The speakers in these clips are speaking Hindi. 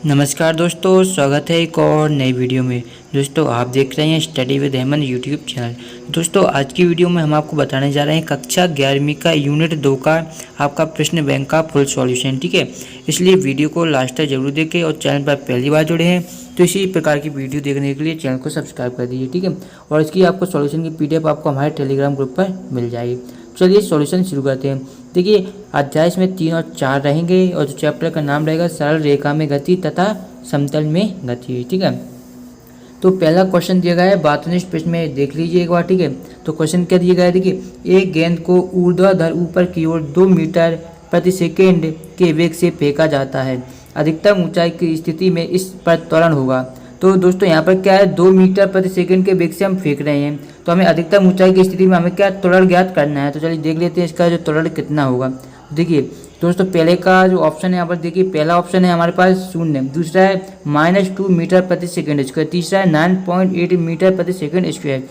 नमस्कार दोस्तों, स्वागत है एक और नई वीडियो में। दोस्तों आप देख रहे हैं study with Heman YouTube channel. दोस्तों आज की वीडियो में हम आपको बताने जा रहे हैं कक्षा 11वीं का यूनिट 2 का आपका प्रश्न बैंक का फुल सॉल्यूशन। ठीक है, इसलिए वीडियो को लास्ट तक जरूर देखें और चैनल पर पहली बार जुड़े हैं तो इसी प्रकार की वीडियो देखने के लिए चैनल को सब्सक्राइब कर दीजिए। ठीक है, और इसकी आपको सॉल्यूशन की PDF आपको हमारे टेलीग्राम ग्रुप पर मिल जाएगी। चलिए सॉल्यूशन शुरू करते हैं। देखिए अध्याय इसमें 3 और 4 रहेंगे और जो चैप्टर का नाम रहेगा सरल रेखा में गति तथा समतल में गति। ठीक है, तो पहला क्वेश्चन दिया गया है बातनिष्ठ प्रश्न में देख लीजिए एक बार। ठीक है, तो क्वेश्चन क्या दिया गया है, देखिए एक गेंद को ऊर्ध्वाधर ऊपर की ओर 2 मीटर प्रति सेकेंड के वेग से फेंका जाता है। अधिकतम ऊंचाई की स्थिति में इस पर त्वरण होगा। तो दोस्तों यहाँ पर क्या है, 2 मीटर प्रति सेकंड के वेग से हम फेंक रहे हैं, तो हमें अधिकतम ऊंचाई की स्थिति में हमें क्या त्वरण ज्ञात करना है। तो चलिए देख लेते हैं इसका जो त्वरण कितना होगा। देखिए दोस्तों पहले का जो ऑप्शन है यहाँ पर देखिए, पहला ऑप्शन है हमारे पास 0, दूसरा है -2 मीटर प्रति सेकंड स्क्वायर, तीसरा है 9.8 मीटर प्रति सेकंड स्क्वायर,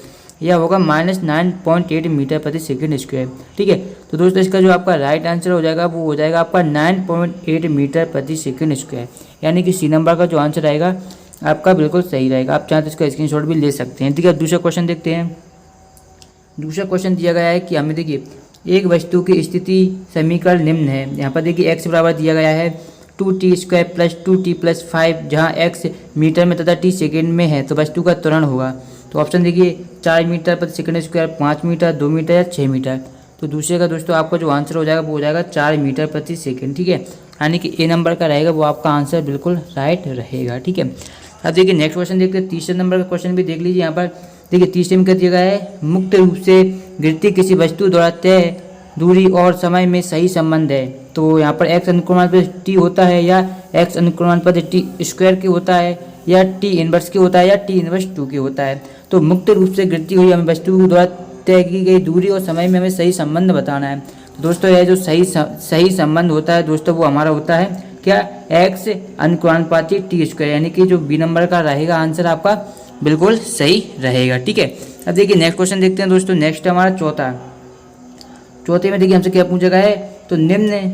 यह होगा -9.8 मीटर प्रति सेकंड स्क्वायर। ठीक है, तो दोस्तों इसका जो आपका राइट आंसर हो जाएगा वो हो जाएगा आपका 9.8 मीटर प्रति सेकंड स्क्वायर, यानी कि सी नंबर का जो आंसर आएगा आपका बिल्कुल सही रहेगा। आप चाहें तो इसका स्क्रीनशॉट भी ले सकते हैं। ठीक है, दूसरा क्वेश्चन देखते हैं। दूसरा क्वेश्चन दिया गया है कि हमें देखिए एक वस्तु की स्थिति समीकरण निम्न है। यहाँ पर देखिए x बराबर दिया गया है 2t² + 2t + 5, जहाँ x मीटर में तथा t सेकेंड में है, तो वस्तु का त्वरण होगा। तो ऑप्शन देखिए 4 मीटर प्रति सेकंड स्क्वायर, 5 मीटर, 2 मीटर या 6 मीटर। तो दूसरे का दोस्तों आपका जो आंसर हो जाएगा वो हो जाएगा 4 मीटर प्रति सेकेंड। ठीक है, यानी कि ए नंबर का रहेगा वो आपका आंसर बिल्कुल राइट रहेगा। ठीक है, अब देखिए नेक्स्ट क्वेश्चन देखते हैं। तीसरे नंबर का क्वेश्चन भी देख लीजिए। यहाँ पर देखिए तीसरे में क्या दिया गया है, मुक्त रूप से गिरती किसी वस्तु द्वारा तय दूरी और समय में सही संबंध है। तो यहाँ पर x अनुक्रमानुपात t होता है या x अनुक्रमानुपात t स्क्वायर के होता है या t इनवर्स के होता है या t इनवर्स 2 के होता है। तो मुक्त रूप से गिरती हुई हमें वस्तु द्वारा तय की गई दूरी और समय में हमें सही संबंध बताना है। तो दोस्तों यह जो सही संबंध होता है दोस्तों वो हमारा होता है क्या, x अनुक्रमानुपाती t स्क्वायर, यानी कि जो बी नंबर का रहेगा आंसर आपका बिल्कुल सही रहेगा। ठीक है, अब देखिए नेक्स्ट क्वेश्चन देखते हैं दोस्तों। नेक्स्ट हमारा चौथे में देखिए हमसे क्या पूछा गया है, तो निम्न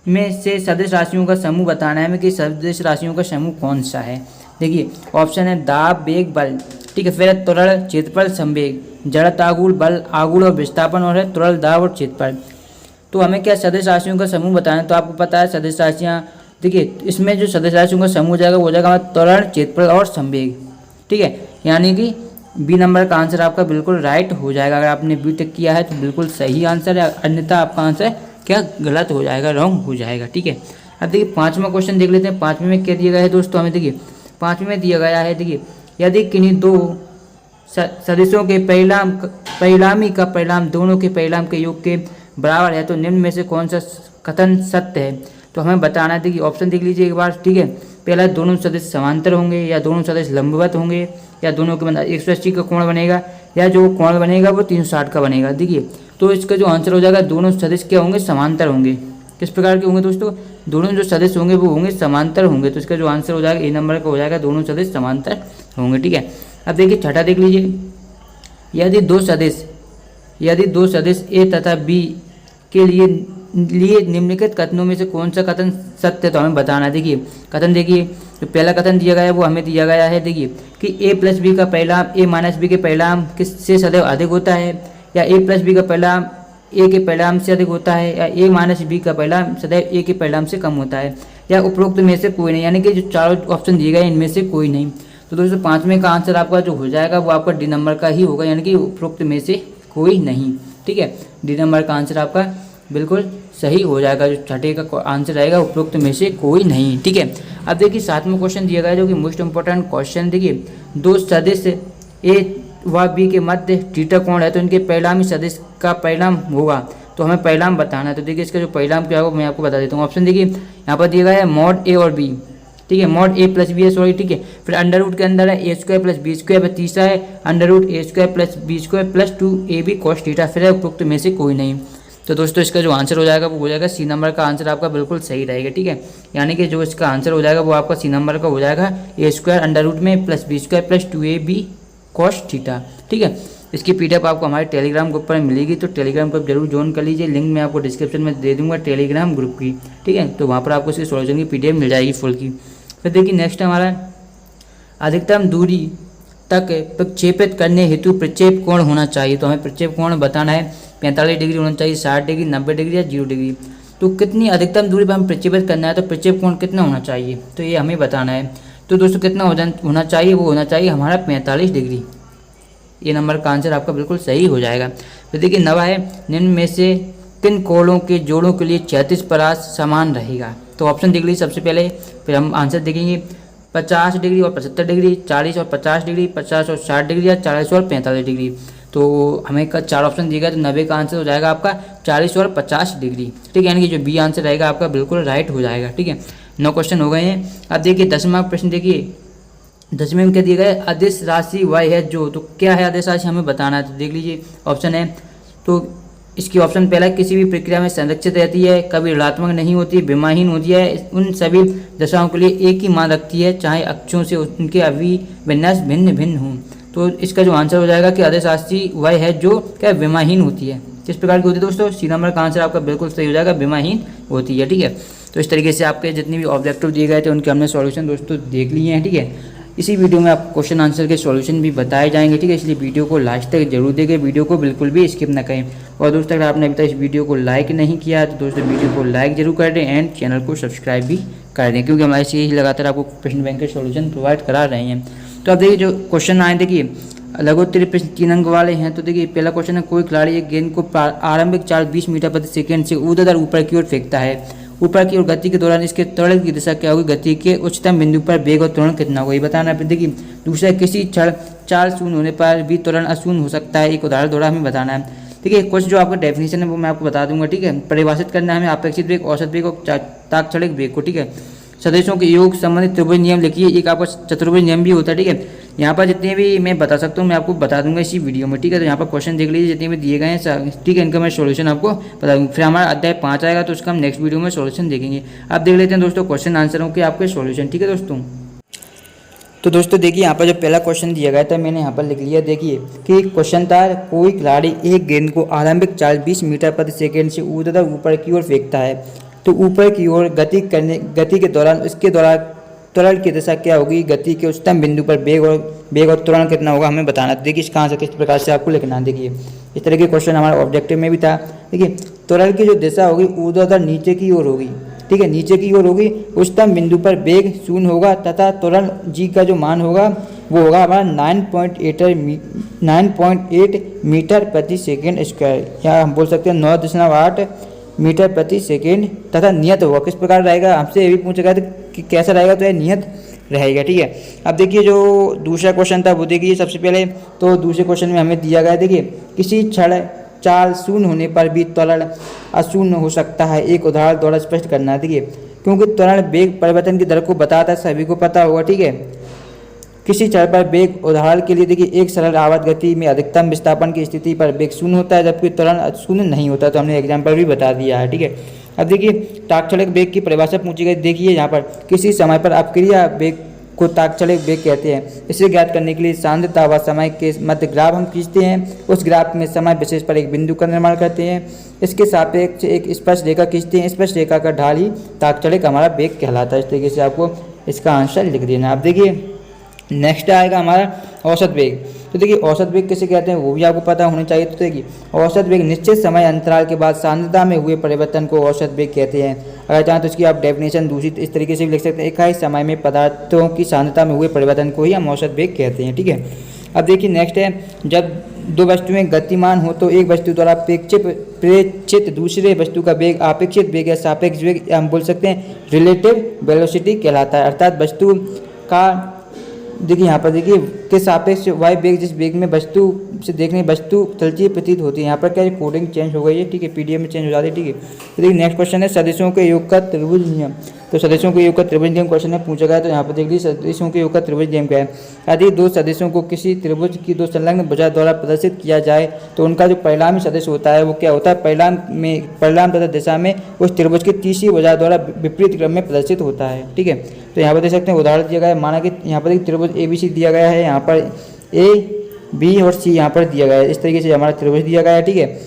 में से सदिश राशियों का समूह बताना है हमें कि सदिश राशियों का समूह कौन सा है। देखिए ऑप्शन है दाब, वेग, बल। ठीक है, फिर है त्वरण, क्षेत्रफल, संवेग, जड़त्व, आघूर्ण, बल, आघूर्ण और विस्थापन, और है त्वरण, दाब और क्षेत्रफल। तो हमें क्या सदिश राशियों का समूह बताना है। तो आपको पता है सदिश राशियाँ, देखिए इसमें जो सदिश राशियों का समूह हो जाएगा वो हो जाएगा हमारा त्वरण, क्षेत्रफल और संवेग। ठीक है, यानी कि बी नंबर का आंसर आपका बिल्कुल राइट हो जाएगा। अगर आपने बी टेक किया है तो बिल्कुल सही आंसर है, अन्यथा आपका आंसर क्या गलत हो जाएगा, रॉन्ग हो जाएगा। ठीक है, अब देखिए पाँचवा क्वेश्चन देख लेते हैं। पाँचवें में क्या दिया गया है दोस्तों, हमें देखिए पाँचवें में दिया गया है, देखिए यदि किन्हीं दो सदिशों के परिणामी का परिणाम दोनों के परिणाम के योग के बराबर है तो निम्न में से कौन सा कथन सत्य है। तो हमें बताना है। देखिए ऑप्शन देख लीजिए एक बार। ठीक है, पहला दोनों सदिश समांतर होंगे, या दोनों सदिश लंबवत होंगे, या दोनों के बंदा 180 का कोण बनेगा, या जो कोण बनेगा वो 360 का बनेगा। देखिए तो इसका जो आंसर हो जाएगा दोनों सदिश क्या होंगे, समांतर होंगे। किस प्रकार के होंगे दोस्तों, दोनों जो सदिश होंगे वो होंगे समांतर होंगे। तो इसका जो आंसर हो जाएगा ए नंबर का हो जाएगा दोनों सदिश समांतर होंगे। ठीक है, अब देखिए छठा देख लीजिए। यदि दो सदिश ए तथा बी के लिए निम्नलिखित कथनों में से कौन सा कथन सत्य है, तो हमें बताना है। देखिए कथन देखिए, जो पहला कथन दिया गया है वो हमें दिया गया है देखिए कि a + b का परिणाम a - b के परिणाम किससे सदैव अधिक होता है, या a + b का परिणाम a के परिणाम से अधिक होता है, या a - b का परिणाम सदैव a के परिणाम से कम होता है, या उपरोक्त में से कोई नहीं, यानी कि जो चारों ऑप्शन दिए गए इनमें से कोई नहीं। तो दोस्तों पाँचवें का आंसर आपका जो हो जाएगा वो आपका डी नंबर का ही होगा, यानी कि उपरोक्त में से कोई नहीं। ठीक है, डी नंबर का आंसर आपका बिल्कुल सही हो जाएगा। जो छठे का आंसर रहेगा उपरोक्त में से कोई नहीं। ठीक है, अब देखिए सातवां क्वेश्चन दिया गया है जो कि मोस्ट इंपॉर्टेंट क्वेश्चन। देखिए दो सदिश ए व बी के मध्य थीटा कोण है तो इनके परिणामी सदिश का परिणाम होगा। तो हमें परिणाम बताना है। तो देखिए इसका जो परिणाम क्या होगा मैं आपको बता देता हूँ। ऑप्शन देखिए यहाँ पर दिया गया है मॉड ए और बी। ठीक है, मॉड a + b है, सॉरी। ठीक है, फिर अंडर रूट के अंदर है a² + b², फिर तीसरा है under root a² + b² + 2ab cos theta, फिर है उपरोक्त में से कोई नहीं। तो दोस्तों इसका जो आंसर हो जाएगा वो हो जाएगा सी नंबर का आंसर आपका बिल्कुल सही रहेगा। ठीक है, यानी कि जो इसका आंसर हो जाएगा वो आपका सी नंबर का हो जाएगा a² अंडर रूट में +b² + 2ab cos थीटा। ठीक है, इसकी PDF आपको हमारे टेलीग्राम ग्रुप पर मिलेगी, तो टेलीग्राम ग्रुप जरूर ज्वाइन कर लीजिए। लिंक मैं आपको डिस्क्रिप्शन में दे दूंगा टेलीग्राम ग्रुप की। ठीक है, तो वहाँ पर आपको इसकी सॉल्यूशन की PDF मिल जाएगी फुल की। फिर देखिए नेक्स्ट हमारा अधिकतम दूरी तक प्रक्षेपित करने हेतु प्रक्षेप कोण होना चाहिए। तो हमें प्रक्षेप कोण बताना है, 45 डिग्री होना चाहिए, 60 डिग्री, 90 डिग्री या 0 डिग्री। तो कितनी अधिकतम दूरी पर हम प्रक्षेपित करना है तो प्रक्षेप कोण कितना होना चाहिए, तो ये हमें बताना है। तो दोस्तों कितना होना चाहिए, वो होना चाहिए हमारा 45 डिग्री। ये नंबर का आंसर आपका बिल्कुल सही हो जाएगा। तो देखिए नवा है, निम्न में से किन कोणों के जोड़ों के लिए क्षैतिज परास समान रहेगा। तो ऑप्शन देख लीजिए सबसे पहले, फिर हम आंसर देखेंगे। 50 डिग्री और 75 डिग्री, 40 और 50 डिग्री, 50 और 60 डिग्री या 40 और 45 डिग्री। तो हमें 4 ऑप्शन दिया गया, तो 90 का आंसर हो जाएगा आपका 40 और 50 डिग्री। ठीक है, यानी कि जो बी आंसर रहेगा आपका बिल्कुल राइट हो जाएगा। ठीक है, 9 क्वेश्चन हो गए हैं। अब देखिए 10वां प्रश्न देखिए, 10वें में क्या दिया गया है, अदिश राशि y है जो, तो क्या है अदिश राशि हमें बताना है। तो देख लीजिए ऑप्शन है, तो इसकी ऑप्शन पहला, किसी भी प्रक्रिया में संरक्षित रहती है, कभी ऋणात्मक नहीं होती, विमाहीन होती है, उन सभी दशाओं के लिए एक ही मान रखती है, चाहे अक्षों से उनके अभिविन्यास भिन्न भिन्न हों। तो इसका जो आंसर हो जाएगा कि अदिश राशि y है जो क्या विमाहीन होती है। किस प्रकार की होती है दोस्तों, सी नंबर का आंसर आपका बिल्कुल सही हो जाएगा, विमाहीन होती है। ठीक है, तो इस तरीके से आपके जितने भी ऑब्जेक्टिव दिए गए थे उनके हमने सॉल्यूशन दोस्तों देख लिए हैं। ठीक है, इसी वीडियो में आपको क्वेश्चन आंसर के सॉल्यूशन भी बताए जाएंगे। ठीक है, इसलिए वीडियो को लास्ट तक जरूर देखें, वीडियो को बिल्कुल भी स्किप ना करें। और दोस्तों अगर आपने अभी तक इस वीडियो को लाइक नहीं किया तो दोस्तों वीडियो को लाइक जरूर कर दें एंड चैनल को सब्सक्राइब भी कर दें, क्योंकि हमारे से ही लगातार आपको प्रश्न बैंक के सॉल्यूशन प्रोवाइड करा रहे हैं। तो अब देखिए जो क्वेश्चन आए, देखिए लघुत्तरी प्रश्न 3 अंक वाले हैं। तो देखिए पहला क्वेश्चन है, कोई खिलाड़ी एक गेंद को आरंभिक चाल 20 मीटर प्रति सेकेंड से ऊर्ध्वाधर ऊपर की ओर फेंकता है। ऊपर की ओर गति के दौरान इसके त्वरण की दिशा क्या होगी, गति के उच्चतम बिंदु पर वेग और त्वरण कितना होगा, ये बताना है। देखिए दूसरा, किसी क्षण चाल शून्य होने पर भी त्वरण अशून्य हो सकता है, एक उदाहरण द्वारा हमें बताना है। देखिए कुछ जो आपका डेफिनेशन है वो मैं आपको बता दूंगा। ठीक है, परिभाषित करना है हमें अपेक्षित वेग, औसत वेग और तात्क्षणिक वेग को। ठीक है, सदिशों के योग संबंधित त्रिभुज नियम लिखिए, एक आपका चतुर्भुज नियम भी होता है। ठीक है, यहाँ पर जितने भी मैं बता सकता हूँ मैं आपको बता दूंगा इसी वीडियो में। ठीक है, तो यहाँ पर क्वेश्चन देख लीजिए जितने भी दिए गए हैं। ठीक है, इनका मैं सॉल्यूशन आपको बता दूँगा। फिर हमारा अध्याय 5 आएगा तो उसका हम नेक्स्ट वीडियो में सॉल्यूशन देखेंगे। आप देख लेते हैं दोस्तों क्वेश्चन आंसरों के आपके सॉल्यूशन। ठीक है दोस्तों, तो दोस्तों देखिए यहाँ पर जो पहला क्वेश्चन दिया गया था मैंने यहाँ पर लिख लिया। देखिए कि क्वेश्चन था, कोई खिलाड़ी एक गेंद को आरंभिक चाल 20 मीटर प्रति सेकेंड से ऊर्ध्वाधर ऊपर की ओर फेंकता है, तो ऊपर की ओर गति के दौरान इसके दौरान त्वरण की दिशा क्या होगी, गति के उच्चतम बिंदु पर वेग और त्वरण कितना होगा हमें बताना। देखिए इसका आंसर किस प्रकार से आपको लिखना है। देखिए इस तरह के क्वेश्चन हमारे ऑब्जेक्टिव में भी था। देखिए त्वरण की जो दिशा होगी ऊर्ध्वाधर नीचे की ओर होगी। ठीक है, नीचे की ओर होगी, उच्चतम बिंदु पर वेग 0 होगा तथा त्वरण जी का जो मान होगा वो होगा हमारा 9.8 मीटर प्रति सेकेंड स्क्वायर, या हम बोल सकते हैं 9.8 मीटर प्रति सेकेंड। तथा नियत होगा, किस प्रकार रहेगा, हमसे ये भी पूछा गया था कि कैसा रहेगा, तो यह नियत रहेगा। ठीक है, अब देखिए जो दूसरा क्वेश्चन था वो देखिए सबसे पहले, तो दूसरे क्वेश्चन में हमें दिया गया है, देखिए किसी क्षण चाल शून्य होने पर भी त्वरण अशून्य हो सकता है, एक उदाहरण द्वारा स्पष्ट करना है। देखिए क्योंकि त्वरण वेग परिवर्तन की दर को बताता है, सभी को पता होगा। ठीक है, किसी क्षण पर वेग, उदाहरण के लिए देखिए एक सरल आवर्त गति में अधिकतम विस्थापन की स्थिति पर वेग 0 होता है जबकि त्वरण शून्य नहीं होता, तो हमने एग्जाम्पल भी बता दिया है। ठीक है, अब देखिए तात्क्षणिक वेग की परिभाषा पूछी गई। देखिए यहाँ पर किसी समय पर अपक्रिया वेग को तात्क्षणिक वेग कहते हैं। इसे ज्ञात करने के लिए सांद्रता व समय के मध्य ग्राफ हम खींचते हैं, उस ग्राफ में समय विशेष पर एक बिंदु का निर्माण करते हैं, इसके सापेक्ष एक स्पर्श रेखा खींचते हैं, स्पर्श रेखा का ढाल ही तात्क्षणिक हमारा वेग कहलाता है। इस तरीके से आपको इसका आंसर लिख देना। अब देखिए नेक्स्ट आएगा हमारा औसत वेग। तो देखिए औसत वेग किसे कहते हैं वो भी आपको पता होना चाहिए। तो देखिए औसत वेग निश्चित समय अंतराल के बाद सांद्रता में हुए परिवर्तन को औसत वेग कहते हैं। अगर चाहें तो इसकी आप डेफिनेशन दूसरी इस तरीके से भी लिख सकते हैं, एक ही समय में पदार्थों की सांद्रता में हुए परिवर्तन को ही हम औसत वेग कहते हैं। ठीक है, अब देखिए नेक्स्ट है, जब दो वस्तुएं गतिमान हो तो एक वस्तु द्वारा प्रेक्षित दूसरे वस्तु का वेग अपेक्षित वेग या सापेक्ष वेग हम बोल सकते हैं रिलेटिव वेलोसिटी कहलाता है। अर्थात वस्तु का देखिए यहाँ पर देखिए के सापेक्ष वाई वेग जिस वेग में वस्तु से देखने वस्तु चलती है प्रतीत होती है। यहाँ पर क्या कोडिंग चेंज हो गई है। ठीक है, पीडीएफ में चेंज हो जाती है। ठीक है, तो देखिए नेक्स्ट क्वेश्चन है सदिशों के योग का त्रिभुज नियम। तो सदिशों के योग का त्रिभुज नियम क्वेश्चन में पूछा गया। तो यहाँ पर देख लीजिए सदिशों के योग का त्रिभुज नियम क्या है। यदि दो सदिशों को किसी त्रिभुज की दो संलग्न भुजा द्वारा प्रदर्शित किया जाए तो उनका जो परिणामी सदिश होता है वो क्या होता है, परिणाम तथा दिशा में उस त्रिभुज की तीसरी भुजा द्वारा विपरीत क्रम में प्रदर्शित होता है। ठीक है, तो यहाँ पर देख सकते हैं उदाहरण दिया गया है। माना कि यहाँ पर एक त्रिभुज ABC दिया गया है, यहाँ पर A, B और C यहाँ पर दिया गया है। इस तरीके से हमारा त्रिभुज दिया गया है। ठीक है,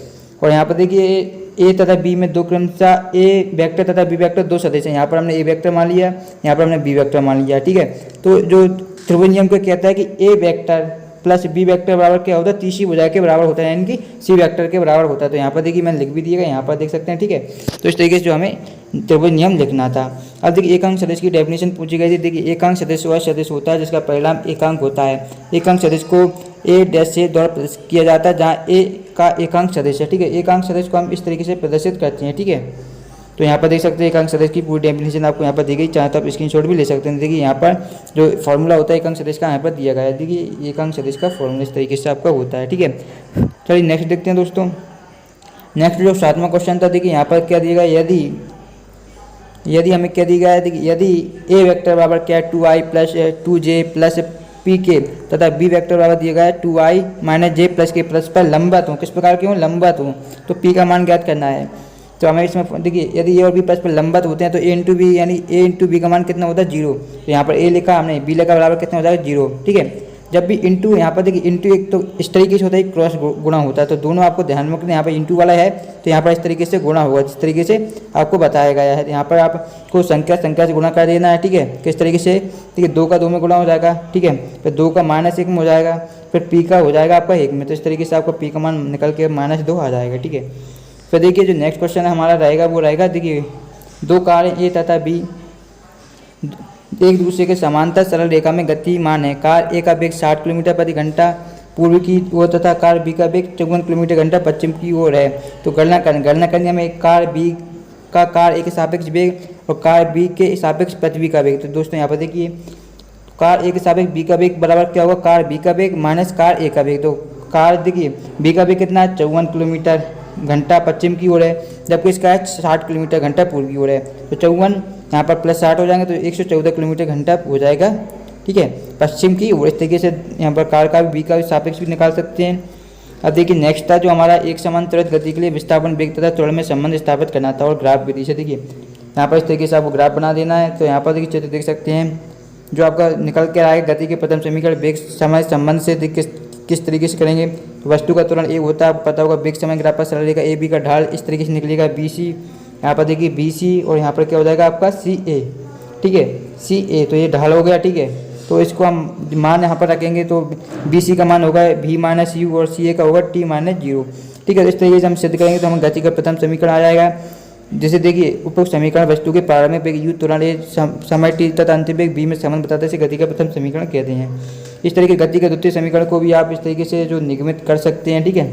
और यहाँ पर देखिए ए तथा बी में दो क्रमशः ए वेक्टर तथा बी वेक्टर दो सदस्य हैं। यहाँ पर हमने ए वेक्टर मान लिया, यहाँ पर हमने बी वेक्टर मान लिया, ठीक है। तो जो त्रिभुज नियम को कहता है कि ए वेक्टर प्लस बी वेक्टर बराबर क्या होता है, तीसरी भुजा के बराबर होता है, यानी कि सी वेक्टर के बराबर होता है। तो यहाँ पर देखिए मैंने लिख भी दिया, यहाँ पर देख सकते हैं, ठीक है। तो इस तरीके से जो हमें त्रिभुज नियम लिखना था। अब देखिए एकांक सदिश की डेफिनेशन पूछी गई थी। देखिए एकांक सदिश वह सदिश होता है जिसका परिणाम एकांक होता है। एकांक सदिश को ए डैश से द्वारा प्रदर्शित किया जाता है, जहाँ ए का एकांक सदिश है, ठीक है। एकांक सदिश को हम इस तरीके से प्रदर्शित करते हैं, ठीक है। तो यहाँ पर देख सकते हैं एकांक सदिश की पूरी डेफिनेशन आपको यहाँ पर दी गई, चाहे तो आप स्क्रीनशॉट भी ले सकते हैं। देखिए यहाँ पर जो फॉर्मूला होता है एकांक सदिश का यहाँ पर दिया गया है। देखिए एकांक सदिश का फॉर्मूला इस तरीके से आपका होता है, ठीक है। चलिए नेक्स्ट देखते हैं दोस्तों। नेक्स्ट जो 7वां क्वेश्चन था, देखिए यहाँ पर क्या दिया गया, यदि हमें क्या दिया गया है, देखिए यदि ए वेक्टर बराबर क्या है 2i plus 2j plus P के तथा बी वेक्टर बराबर दिया गया है 2i माइनस जे प्लस के परस्पर लंबवत हो। किस प्रकार के हों, लंबवत हो, तो पी का मान ज्ञात करना है। तो हमें इसमें देखिए यदि ए और बी परस्पर लंबवत होते हैं तो ए इंटू बी यानी ए इंटू बी का मान कितना होता है 0। तो यहाँ पर ए लिखा हमने, बी लिखा बराबर कितना हो जाएगा 0, ठीक है। जब भी इंटू यहाँ पर देखिए इंटू एक तो इस तरीके से होता है, क्रॉस गुणा होता है, तो दोनों आपको ध्यान में रखना। यहाँ पर इंटू वाला है तो यहाँ पर इस तरीके से गुणा होगा, जिस तरीके से आपको बताया गया है। यहाँ पर आपको संख्या से गुणा कर देना है, ठीक है। किस तरीके से, ठीक है, 2 का 2 में गुणा हो जाएगा, ठीक है। फिर 2 का -1 में हो जाएगा, फिर पी का हो जाएगा आपका 1 में। तो इस तरीके से आपको पी का मान निकल के -2 आ जाएगा, ठीक है। फिर देखिए जो नेक्स्ट क्वेश्चन हमारा रहेगा वो रहेगा, देखिए दो कार ए तथा बी एक दूसरे के समांतर सरल रेखा में गतिमान है। कार ए का वेग 60 किलोमीटर प्रति घंटा पूर्व की ओर तथा कार बी का वेग 54 किलोमीटर घंटा पश्चिम की ओर है। तो गणना करनी हमें कार बी का कार ए के सापेक्ष वेग और कार बी के सापेक्ष पृथ्वी का वेग। तो दोस्तों यहाँ पर देखिए कार ए के सापेक्ष बी का वेग बराबर क्या होगा, कार बी का वेग माइनस कार ए का वेग। तो कार देखिए बी का वेग कितना है 54 किलोमीटर घंटा पश्चिम की ओर है, जबकि इसका है 60 किलोमीटर घंटा पूर्व की ओर है। तो 54 यहाँ पर प्लस 60 हो जाएंगे तो 114 किलोमीटर घंटा हो जाएगा, ठीक है, पश्चिम की ओर। इस तरीके से यहाँ पर कार का भी बी का भी सापेक्ष भी निकाल सकते हैं। अब देखिए नेक्स्ट था जो हमारा एक समान त्वरित गति के लिए विस्थापन वेग तथा त्वरण में संबंध स्थापित करना था और ग्राफ विधि से। देखिए यहाँ पर इस तरीके से आपको ग्राफ बना देना है। तो यहाँ पर देखिए चित्र देख सकते हैं, जो आपका निकल के आएगा गति के प्रथम समीकरण वेग समय संबंध से किस तरीके से करेंगे। तो वस्तु का त्वरण ए होता है, आपको पता होगा, वेग समय ग्राफ पर सरल रेखा ए बी का ढाल इस तरीके से निकलेगा बी सी। यहाँ पर देखिए बी सी और यहाँ पर क्या हो जाएगा आपका सी ए, ठीक है, सी ए। तो ये ढाल हो गया, ठीक है। तो इसको हम मान यहाँ पर रखेंगे तो बी सी का मान होगा v माइनस यू और सी ए का होगा t माइनस 0, ठीक है। तो इस तरीके से हम सिद्ध करेंगे तो हमें गति का प्रथम समीकरण आ जाएगा। जैसे देखिए उपरोक्त समीकरण वस्तु के प्रारंभिक वेग u त्वरण ए समय t तथा अंतिम वेग b में संबंध बताते हैं, गति का प्रथम समीकरण कहते हैं। इस तरीके गति के द्वितीय समीकरण को भी आप इस तरीके से जो निगमित कर सकते हैं, ठीक है।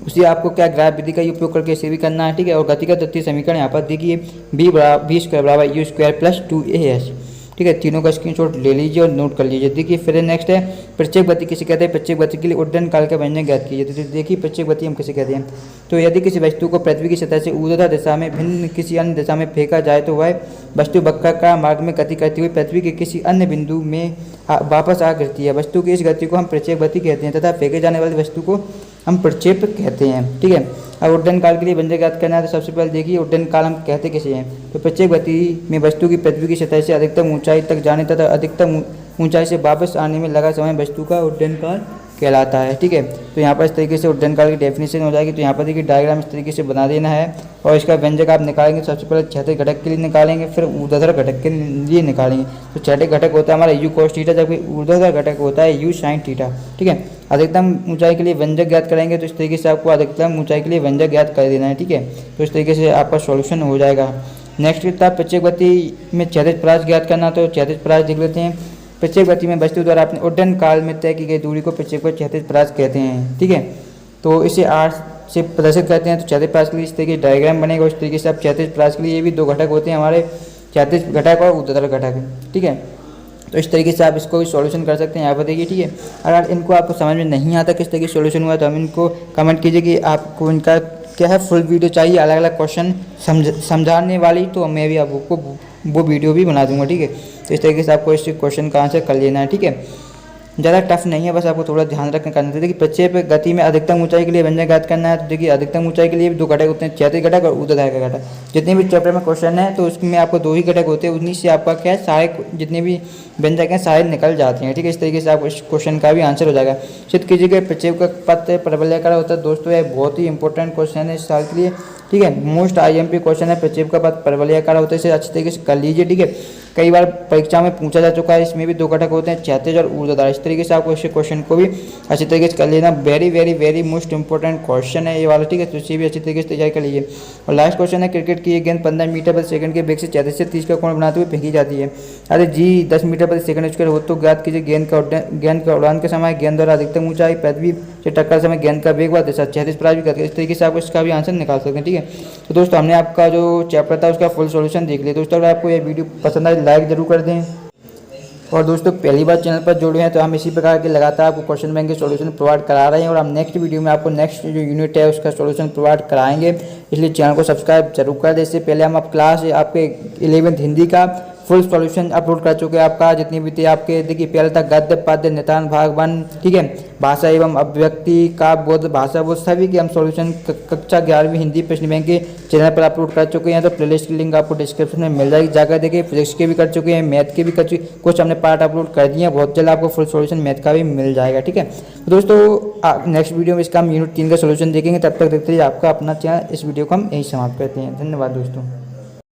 उसी आपको क्या ग्राफ विधि का उपयोग करके इसे भी करना है, ठीक है। और गति का द्वितीय समीकरण यहाँ पर देखिए v स्क्वायर बराबर u स्क्वायर प्लस 2as, ठीक है। तीनों का स्क्रीनशॉट ले लीजिए और नोट कर लीजिए। देखिए फिर नेक्स्ट है प्रत्येक गति किसे कहते हैं, प्रत्येक गति के लिए उड्डयन काल का व्यंजन ज्ञात कीजिए। तो देखिए प्रत्येक गति हम किसे कहते हैं, तो यदि किसी वस्तु को पृथ्वी की सतह से ऊर्ध्वाधर दिशा में भिन्न किसी अन्य दिशा में फेंका जाए तो वह वस्तु वक्राकार मार्ग में गति करती हुई पृथ्वी के किसी अन्य बिंदु में वापस आ गिरती है। वस्तु की इस गति को हम प्रक्षेप गति कहते हैं तथा फेंके जाने वाली वस्तु को हम प्रक्षेप कहते हैं, ठीक है। अब उड्डयन काल के लिए व्यंजक ज्ञात करना है तो सबसे पहले देखिए उड्डयन काल हम कहते किसे हैं, तो प्रत्येक गति में वस्तु की पृथ्वी की सतह से अधिकतम ऊंचाई तक जाने तथा अधिकतम ऊंचाई से वापस आने में लगा समय वस्तु का उड्डयन काल कहलाता है, ठीक है। तो यहाँ पर इस तरीके से उड्डयन काल की डेफिनेशन हो जाएगी। तो यहाँ पर देखिए डायग्राम इस तरीके से बना देना है और इसका व्यंजक आप निकालेंगे। सबसे पहले क्षैतिज घटक के लिए निकालेंगे, फिर ऊर्ध्वाधर घटक के लिए निकालेंगे। तो क्षैतिज घटक होता है हमारा यू cos थीटा, जबकि ऊर्ध्वाधर घटक होता है यू sin थीटा, ठीक है। अधिकतम ऊंचाई के लिए व्यंजक ज्ञात करेंगे तो इस तरीके से आपको अधिकतम ऊंचाई के लिए व्यंजक ज्ञात कर देना है, ठीक है। तो इस तरीके से आपका सॉल्यूशन हो जाएगा। नेक्स्ट था प्रत्येक गति में क्षैतिज परास ज्ञात करना, तो क्षैतिज परास देख लेते हैं। प्रत्येक गति में वस्तु द्वारा अपने उड्डयन काल में तय की गई दूरी को प्रत्येक को क्षैतिज परास कहते हैं, ठीक है। तो इसे R से प्रदर्शित करते हैं। तो क्षैतिज परास के लिए इस तरीके डायग्राम बनेगा। उस तरीके से आप क्षैतिज परास के लिए ये भी दो घटक होते हैं हमारे, क्षैतिज घटक और ऊर्ध्वाधर घटक, ठीक है। तो इस तरीके से आप इसको भी सॉल्यूशन कर सकते हैं। यहाँ पर देखिए, ठीक है। अगर इनको आपको समझ में नहीं आता किस तरीके से सॉल्यूशन हुआ तो हम इनको कमेंट कीजिए कि आपको इनका क्या है फुल वीडियो चाहिए अलग अलग क्वेश्चन समझाने वाली, तो मैं भी आपको वो वीडियो भी बना दूंगा, ठीक है। तो इस तरीके से आपको इस क्वेश्चन का आंसर कर लेना है, ठीक है। ज़्यादा टफ नहीं है, बस आपको थोड़ा ध्यान रखना करना है। देखिए प्रक्षेप गति में अधिकतम ऊंचाई के लिए व्यंजक ज्ञात करना है। तो देखिए अधिकतम ऊंचाई के लिए भी 2 घटक होते हैं, क्षैतिज घटक और ऊर्ध्वाधर का घटक। जितने भी चैप्टर में क्वेश्चन है तो उसमें आपको 2 ही घटक होते हैं, उन्हीं से आपका क्या है सारे जितने भी व्यंजक हैं सारे निकल जाते हैं। ठीक है, इस तरीके से आपको इस क्वेश्चन का भी आंसर हो जाएगा। सिद्ध कीजिए कि प्रक्षेप का पथ परवलयाकार होता है। दोस्तों ये बहुत ही इंपॉर्टेंट क्वेश्चन है इस साल के लिए। ठीक है, मोस्ट IMP क्वेश्चन है, प्रक्षेप का पथ परवलयाकार होता है, इसे अच्छी तरीके से कर लीजिए। ठीक है, कई बार परीक्षा में पूछा जा चुका है, इसमें भी 2 घटक होते हैं, क्षैतिज और ऊर्ध्वाधर। इस तरीके से आपको इस क्वेश्चन को भी अच्छी तरीके से कर लेना। Very very very most important question है ये वाला। ठीक है, तो इसे भी अच्छी तरीके से तैयारी कर लीजिए। और लास्ट क्वेश्चन है, क्रिकेट की एक गेंद 15 मीटर प्रति सेकंड के वेग से 34 से 30 का कोण बनाते हुए फेंकी जाती है। अरे जी 10 मीटर प्रति सेकंड स्क्वायर हो तो ज्ञात कीजिए गेंद का उड़ान के समय गेंद द्वारा अधिकतम ऊंचाई, पृथ्वी से टक्कर समय गेंद का वेग व दिशा 36 प्राप्त भी करते हैं। इस तरीके से आपको इसका भी आंसर निकाल सकते हैं। ठीक है, तो दोस्तों हमने आपका जो चैप्टर था उसका फुल सॉल्यूशन देख लिया। दोस्तों अगर आपको ये वीडियो पसंद आए लाइक जरूर कर दें। और दोस्तों पहली बार चैनल पर जुड़े हैं तो हम इसी प्रकार के लगातार आपको क्वेश्चन बैंक के सॉल्यूशन प्रोवाइड करा रहे हैं, और हम नेक्स्ट वीडियो में आपको नेक्स्ट जो यूनिट है उसका सॉल्यूशन प्रोवाइड कराएंगे। इसलिए चैनल को सब्सक्राइब जरूर कर दें। इससे पहले हम आप क्लास आपके 11th हिंदी का फुल सॉल्यूशन अपलोड कर चुके हैं। आपका जितनी भी थे आपके देखिए पहले तक गद्य पद्य नितान भाग 1, ठीक है, भाषा एवं अभिव्यक्ति का बोध भाषा बोध सभी के हम सॉल्यूशन कक्षा 11वीं हिंदी प्रश्न बैंक के चैनल पर अपलोड कर चुके हैं। तो प्लेलिस्ट की लिंक आपको डिस्क्रिप्शन में मिल जाएगी, जाकर देखिए। फिजिक्स के भी कर चुके हैं, मैथ के भी कर चुके, कुछ हमने पार्ट अपलोड कर दिए हैं। बहुत जल्द आपको फुल सॉल्यूशन मैथ का भी मिल जाएगा। ठीक है, तो दोस्तों नेक्स्ट वीडियो में इसका हम यूनिट 3 का सॉल्यूशन देखेंगे। तब तक देखते रहिए आपका अपना चैनल। इस वीडियो को हम यही समाप्त करते हैं। धन्यवाद दोस्तों।